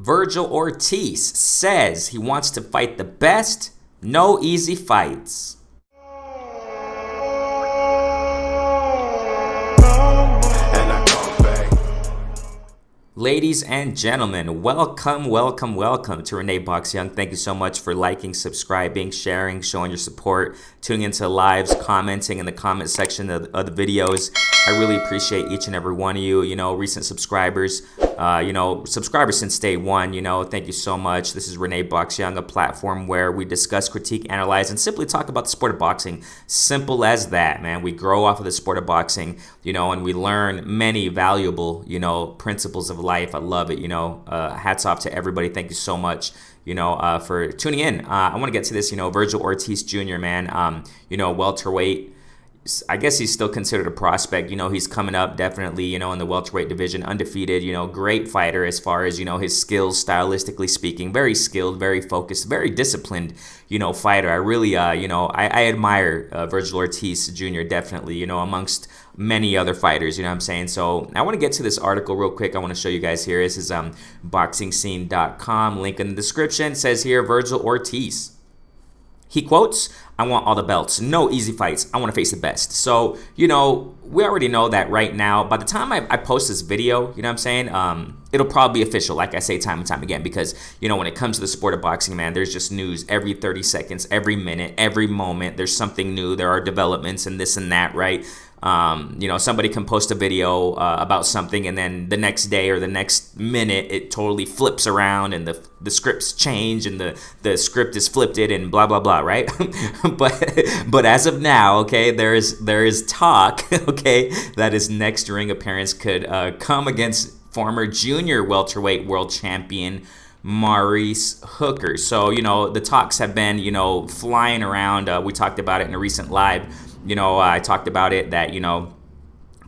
Virgil Ortiz says he wants to fight the best. No easy fights. Ladies and gentlemen, welcome to Renee Box Young. Thank you so much for liking, subscribing, sharing, showing your support, tuning into lives, commenting in the comment section of the videos. I really appreciate each and every one of you, recent subscribers, subscribers since day one, thank you so much. This is Renee Box Young, a platform where we discuss, critique, analyze, and simply talk about the sport of boxing. Simple as that, man. We grow off of the sport of boxing, and we learn many valuable, principles of life. I love it, hats off to everybody. Thank you so much, for tuning in. I want to get to this, Virgil Ortiz Jr., man, welterweight. I guess he's still considered a prospect. He's coming up definitely, in the welterweight division, undefeated, great fighter as far as, his skills, stylistically speaking, very skilled, very focused, very disciplined, fighter. I really, I admire Virgil Ortiz Jr. definitely, amongst many other fighters, what I'm saying? So I want to get to this article real quick. I want to show you guys here. This is boxingscene.com, link in the description. It says here, Virgil Ortiz. He quotes, "I want all the belts, no easy fights. I want to face the best." So, we already know that right now. By the time I post this video, what I'm saying? It'll probably be official, like I say time and time again, because, when it comes to the sport of boxing, man, there's just news every 30 seconds, every minute, every moment. There's something new. There are developments and this and that, right? Somebody can post a video about something, and then the next day or the next minute, it totally flips around, and the scripts change, and the script is flipped it, and blah blah blah, right? but as of now, okay, there is talk, okay, that his next ring appearance could come against former junior welterweight world champion Maurice Hooker. So the talks have been flying around. We talked about it in a recent live. I talked about it that,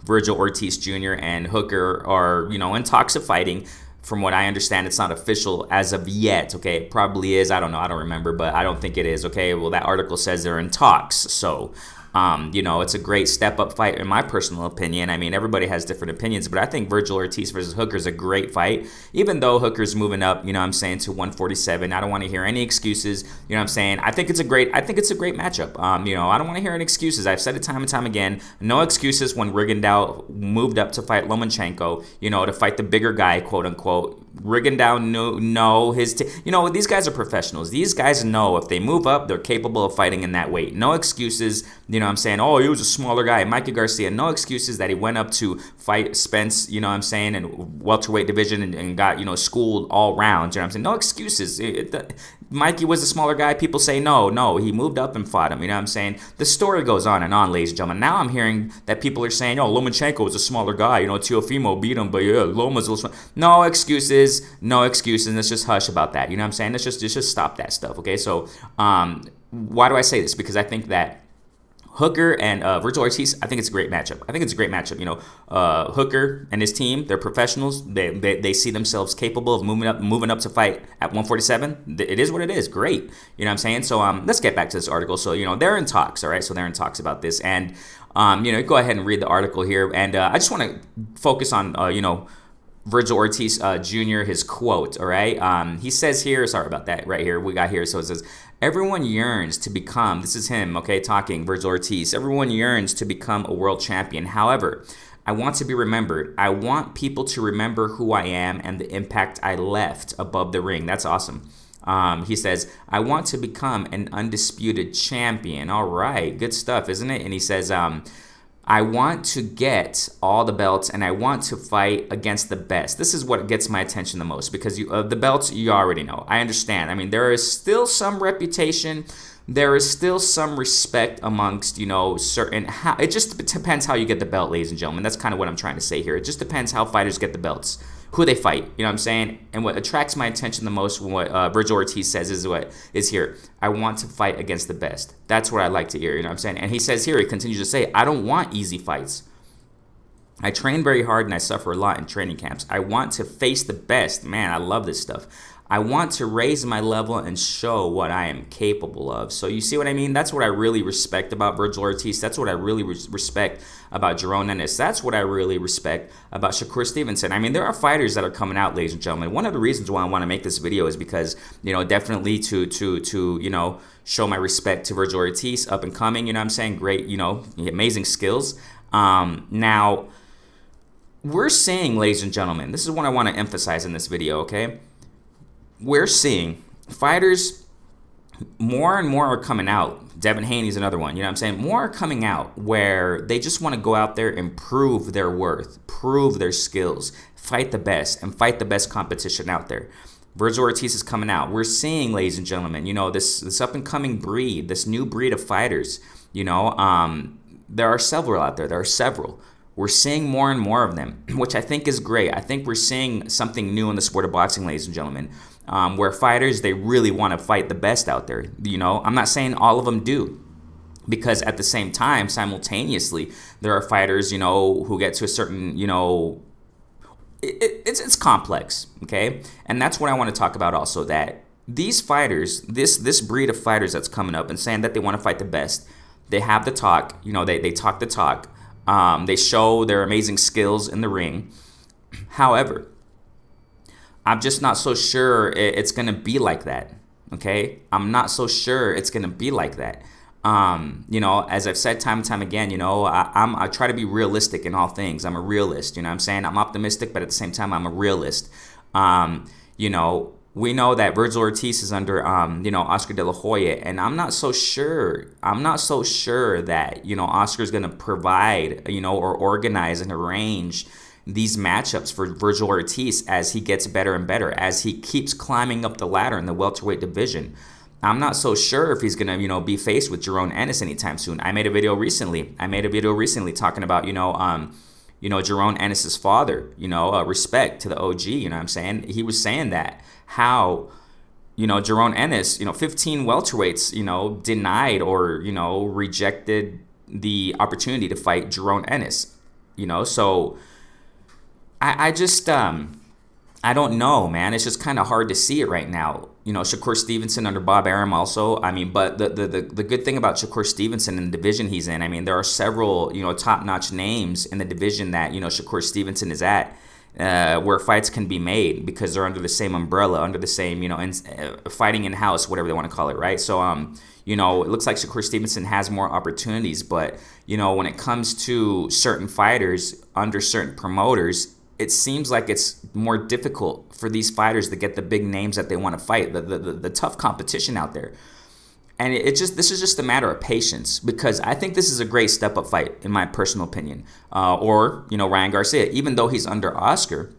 Virgil Ortiz Jr. and Hooker are, in talks of fighting. From what I understand, it's not official as of yet, okay? It probably is. I don't know. I don't remember, but I don't think it is, okay? Well, that article says they're in talks, so... it's a great step-up fight in my personal opinion. I mean, everybody has different opinions, but I think Virgil Ortiz versus Hooker is a great fight. Even though Hooker's moving up, to 147. I don't want to hear any excuses. I think it's a great matchup. I don't want to hear any excuses. I've said it time and time again. No excuses when Rigondeaux moved up to fight Lomachenko, to fight the bigger guy, quote unquote. Rigondeaux, these guys are professionals. These guys know if they move up, they're capable of fighting in that weight. No excuses. Oh, he was a smaller guy. Mikey Garcia, no excuses that he went up to fight Spence, and welterweight division and got, schooled all round. No excuses. Mikey was a smaller guy. People say no, he moved up and fought him. The story goes on and on, ladies and gentlemen. Now I'm hearing that people are saying, Lomachenko was a smaller guy. Teofimo beat him, but yeah, Loma's a little small. No excuses. Let's just hush about that. Let's just stop that stuff, okay? So, why do I say this? Because I think that Hooker and Virgil Ortiz, I think it's a great matchup. Hooker and his team, they're professionals. They see themselves capable of moving up to fight at 147. It is what it is. Great. So let's get back to this article. So, they're in talks, all right? So they're in talks about this. And, go ahead and read the article here. And I just want to focus on, Virgil Ortiz Jr., his quote, all right? He says here, sorry about that right here, we got here, so it says, "Everyone yearns to become," this is him, okay, talking, Virgil Ortiz, "everyone yearns to become a world champion. However, I want to be remembered. I want people to remember who I am and the impact I left above the ring." That's awesome. He says, "I want to become an undisputed champion." All right, good stuff, isn't it? And he says, "I want to get all the belts, and I want to fight against the best." This is what gets my attention the most, because the belts, you already know. I understand. I mean, there is still some reputation. There is still some respect amongst, certain... It just depends how you get the belt, ladies and gentlemen. That's kind of what I'm trying to say here. It just depends how fighters get the belts, who they fight. And what attracts my attention the most when what Virgil Ortiz says is here, "I want to fight against the best." That's what I like to hear, And he says here, he continues to say, "I don't want easy fights. I train very hard and I suffer a lot in training camps. I want to face the best. Man, I love this stuff. I want to raise my level and show what I am capable of. So you see what I mean? That's what I really respect about Virgil Ortiz. That's what I really respect about Jerome Ennis. That's what I really respect about Shakur Stevenson. I mean, there are fighters that are coming out, ladies and gentlemen. One of the reasons why I want to make this video is because, definitely to show my respect to Virgil Ortiz, up and coming, you know what I'm saying? Great, amazing skills. Now, we're seeing, ladies and gentlemen, this is what I want to emphasize in this video, okay? We're seeing fighters, more and more are coming out. Devin Haney's another one, you know what I'm saying? More are coming out where they just want to go out there and prove their worth, prove their skills, fight the best, and fight the best competition out there. Virgil Ortiz is coming out. We're seeing, ladies and gentlemen, this up-and-coming breed, this new breed of fighters, there are several out there. There are several. We're seeing more and more of them, which I think is great. I think we're seeing something new in the sport of boxing, ladies and gentlemen, where fighters, they really want to fight the best out there. I'm not saying all of them do, because at the same time, simultaneously, there are fighters, who get to a certain, it's complex, okay? And that's what I want to talk about also, that these fighters, this breed of fighters that's coming up and saying that they want to fight the best, they have the talk, they talk the talk. They show their amazing skills in the ring. However, I'm just not so sure it's going to be like that, okay? I'm not so sure it's going to be like that. As I've said time and time again, I try to be realistic in all things. I'm a realist, you know what I'm saying? I'm optimistic, but at the same time, I'm a realist. We know that Virgil Ortiz is under, Oscar De La Hoya, and I'm not so sure that, Oscar's going to provide, or organize and arrange these matchups for Virgil Ortiz as he gets better and better, as he keeps climbing up the ladder in the welterweight division. I'm not so sure if he's going to, be faced with Jerome Ennis anytime soon. I made a video recently talking about, Jerome Ennis's father, respect to the OG, you know what I'm saying? He was saying that how, Jerome Ennis, 15 welterweights, denied or, rejected the opportunity to fight Jerome Ennis, so I just, I don't know, man. It's just kind of hard to see it right now. Shakur Stevenson under Bob Arum also. I mean, but the good thing about Shakur Stevenson and the division he's in, I mean, there are several, top-notch names in the division that, Shakur Stevenson is at, where fights can be made because they're under the same umbrella, under the same, fighting in-house, whatever they want to call it, right? So, it looks like Shakur Stevenson has more opportunities, but, when it comes to certain fighters under certain promoters, it seems like it's more difficult for these fighters to get the big names that they want to fight, the tough competition out there. And this is just a matter of patience, because I think this is a great step-up fight, in my personal opinion. Ryan Garcia, even though he's under Oscar,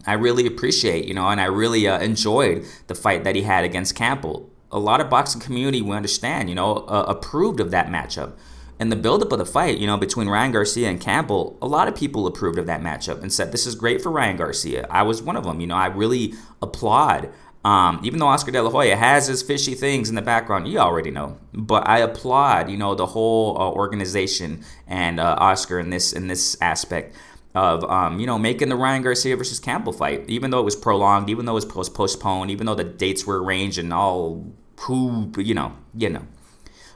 I really appreciate, and I really enjoyed the fight that he had against Campbell. A lot of boxing community, we understand, approved of that matchup. And the buildup of the fight, between Ryan Garcia and Campbell, a lot of people approved of that matchup and said, this is great for Ryan Garcia. I was one of them. I really applaud. Even though Oscar De La Hoya has his fishy things in the background, you already know. But I applaud, the whole organization and Oscar in this aspect of, making the Ryan Garcia versus Campbell fight. Even though it was prolonged, even though it was postponed, even though the dates were arranged and all,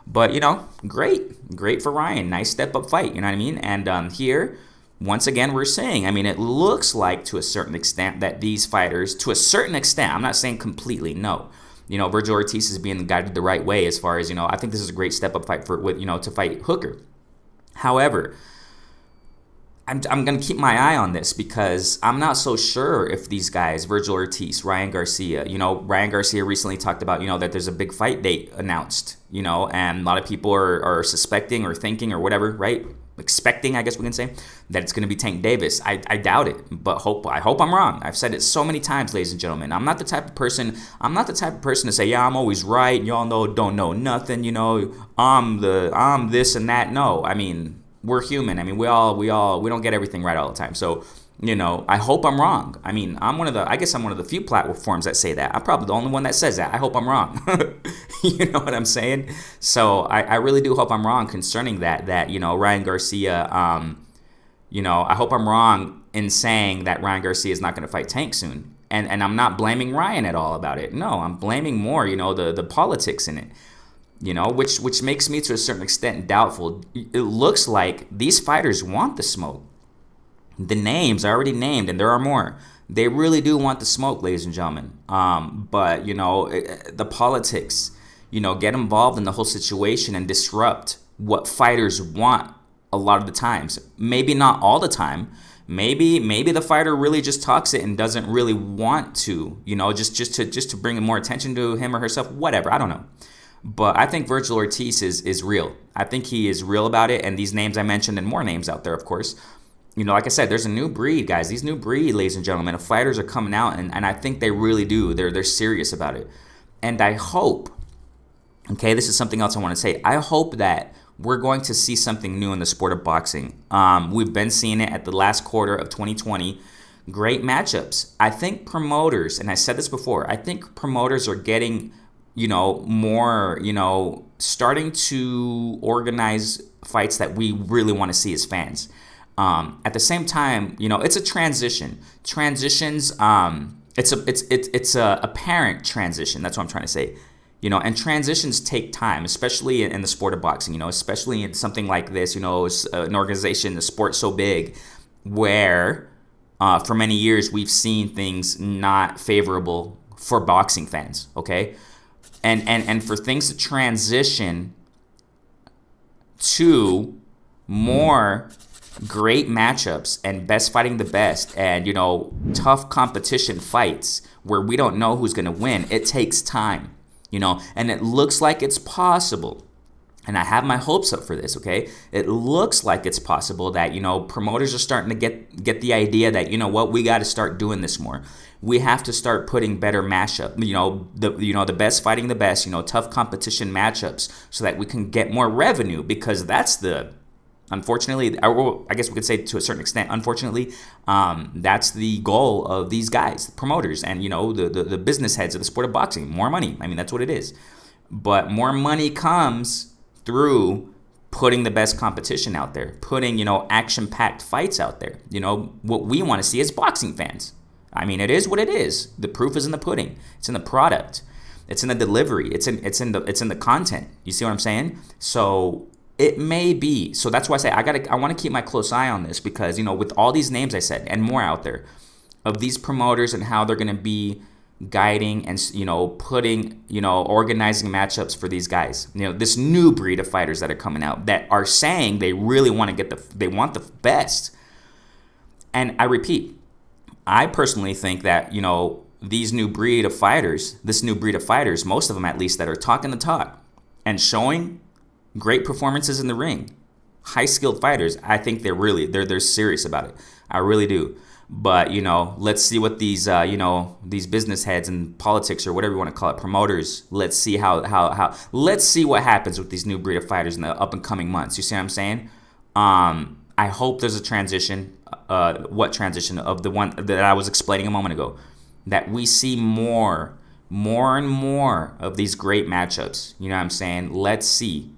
But, great for Ryan. Nice step-up fight, you know what I mean? And here, once again, we're saying, it looks like to a certain extent that these fighters, to a certain extent, I'm not saying completely, no. Virgil Ortiz is being guided the right way as far as, I think this is a great step-up fight to fight Hooker. However, I'm going to keep my eye on this, because I'm not so sure if these guys, Virgil Ortiz, Ryan Garcia, Ryan Garcia recently talked about, that there's a big fight date announced, and a lot of people are suspecting or thinking or whatever, right? Expecting, I guess we can say, that it's going to be Tank Davis. I doubt it, but I hope I'm wrong. I've said it so many times, ladies and gentlemen. I'm not the type of person to say, yeah, I'm always right, y'all don't know nothing, I'm this and that. No, we're human. We don't get everything right all the time. So, I hope I'm wrong. I'm one of the few platforms that say that. I'm probably the only one that says that. I hope I'm wrong. You know what I'm saying? So I really do hope I'm wrong concerning that, Ryan Garcia, I hope I'm wrong in saying that Ryan Garcia is not going to fight Tank soon. And I'm not blaming Ryan at all about it. No, I'm blaming more, the politics in it, which makes me to a certain extent doubtful. It looks like these fighters want the smoke. The names are already named, and there are more. They really do want the smoke, ladies and gentlemen. But, the politics, get involved in the whole situation and disrupt what fighters want a lot of the times. Maybe not all the time. Maybe the fighter really just talks it and doesn't really want to, just to bring more attention to him or herself, whatever. I don't know. But I think Virgil Ortiz is real. I think he is real about it. And these names I mentioned and more names out there, of course, like I said, there's a new breed, guys. These new breed, ladies and gentlemen, of fighters are coming out, and I think they really do. They're serious about it. And I hope, okay, this is something else I want to say. I hope that we're going to see something new in the sport of boxing. We've been seeing it at the last quarter of 2020. Great matchups. I think promoters, and I said this before, I think promoters are getting, more, starting to organize fights that we really want to see as fans. At the same time, it's a transition. Transitions, it's a apparent transition. That's what I'm trying to say. And transitions take time, especially in the sport of boxing. Especially in something like this. An organization, the sport's so big, where for many years we've seen things not favorable for boxing fans. Okay, and for things to transition to more great matchups and best fighting the best and, tough competition fights where we don't know who's going to win, it takes time, and it looks like it's possible. And I have my hopes up for this, okay? It looks like it's possible that, promoters are starting to get the idea that, we got to start doing this more. We have to start putting better mashup, the best fighting the best, tough competition matchups so that we can get more revenue, because that's unfortunately, I guess we could say to a certain extent, unfortunately, that's the goal of these guys, the promoters, and, the business heads of the sport of boxing. More money. I mean, that's what it is. But more money comes through putting the best competition out there, putting, action-packed fights out there. What we want to see as boxing fans. I mean, it is what it is. The proof is in the pudding. It's in the product. It's in the delivery. It's in the content. You see what I'm saying? So it may be. So that's why I say I want to keep my close eye on this, because, with all these names I said and more out there of these promoters and how they're going to be guiding and, putting, organizing matchups for these guys, this new breed of fighters that are coming out that are saying they really want to they want the best. And I repeat, I personally think that, this new breed of fighters, most of them at least, that are talking the talk and showing great performances in the ring, high-skilled fighters, I think they're serious about it. I really do. But, let's see what these, these business heads and politics or whatever you want to call it, promoters, let's see let's see what happens with these new breed of fighters in the up-and-coming months. You see what I'm saying? I hope there's a transition. What transition? Of the one that I was explaining a moment ago. That we see more and more of these great matchups. You know what I'm saying? Let's see.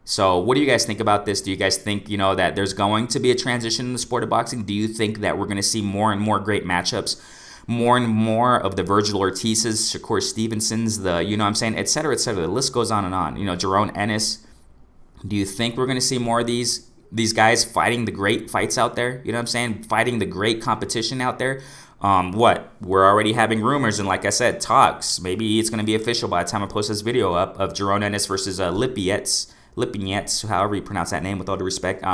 So what do you guys think about this? Do you guys think, that there's going to be a transition in the sport of boxing? Do you think that we're going to see more and more great matchups? More and more of the Virgil Ortiz's, Shakur Stevenson's, et cetera, et cetera. The list goes on and on. Jerome Ennis. Do you think we're going to see more of these guys fighting the great fights out there? You know what I'm saying? Fighting the great competition out there. We're already having rumors and, like I said, talks. Maybe it's going to be official by the time I post this video up of Jerome Ennis versus Lipinets, however you pronounce that name, with all due respect,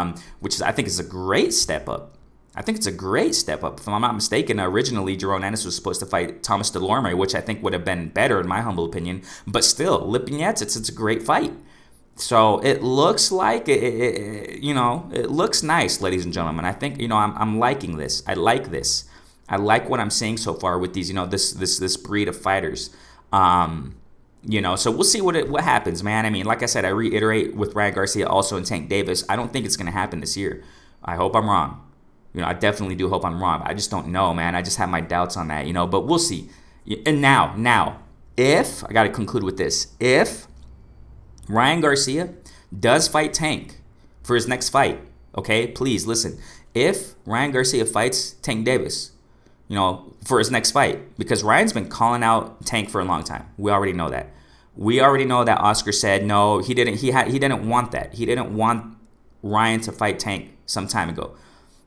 which I think is a great step up. If I'm not mistaken, originally Jerome Ennis was supposed to fight Thomas Delorme, which I think would have been better in my humble opinion. But still, Lipinets, it's a great fight. So it looks like it looks nice, ladies and gentlemen. I think I'm liking this. I like this. I like what I'm seeing so far with these this breed of fighters. So we'll see what happens, man. I mean, like I said, I reiterate with Ryan Garcia also and Tank Davis. I don't think it's gonna happen this year. I hope I'm wrong. I definitely do hope I'm wrong. I just don't know, man. I just have my doubts on that. But we'll see. And now, if I gotta conclude with this, if Ryan Garcia does fight Tank for his next fight, Okay, please listen. If Ryan Garcia fights Tank Davis, for his next fight, because Ryan's been calling out Tank for a long time. We already know that. We already know that Oscar said no, he didn't. He didn't want that. He didn't want Ryan to fight Tank some time ago.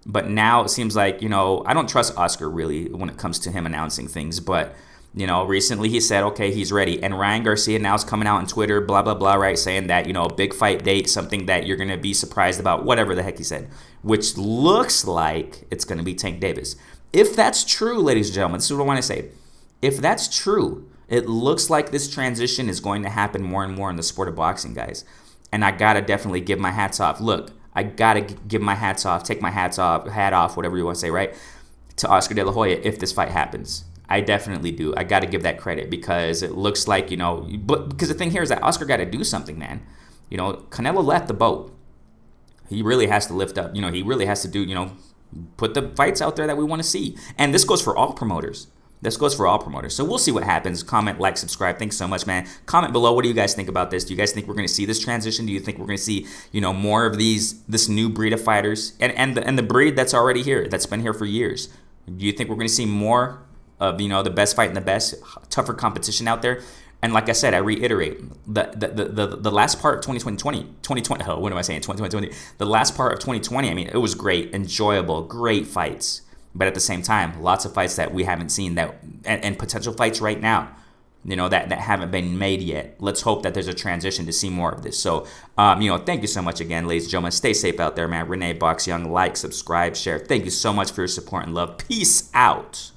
But now it seems like, I don't trust Oscar really when it comes to him announcing things. But, recently he said, okay, he's ready. And Ryan Garcia now is coming out on Twitter, blah, blah, blah, right, saying that, big fight date, something that you're going to be surprised about, whatever the heck he said, which looks like it's going to be Tank Davis. If that's true, ladies and gentlemen, this is what I want to say. If that's true, it looks like this transition is going to happen more and more in the sport of boxing, guys. And I got to definitely give my hats off. Look, I got to give my hats off, take my hat off, whatever you want to say, right, to Oscar De La Hoya if this fight happens. I definitely do. I got to give that credit because it looks like, because the thing here is that Oscar got to do something, man. Canelo left the boat. He really has to lift up. He really has to do, put the fights out there that we want to see. And this goes for all promoters. So we'll see what happens. Comment, like, subscribe. Thanks so much, man. Comment below. What do you guys think about this? Do you guys think we're going to see this transition? Do you think we're going to see, more of this new breed of fighters and the breed that's already here, that's been here for years? Do you think we're going to see more of, the best fight and the best, tougher competition out there? And like I said, I reiterate, the last part of 2020, oh, what am I saying? 2020. The last part of 2020, I mean, it was great, enjoyable, great fights. But at the same time, lots of fights that we haven't seen and potential fights right now, that haven't been made yet. Let's hope that there's a transition to see more of this. So, thank you so much again, ladies and gentlemen. Stay safe out there, man. Renee Box Young, like, subscribe, share. Thank you so much for your support and love. Peace out.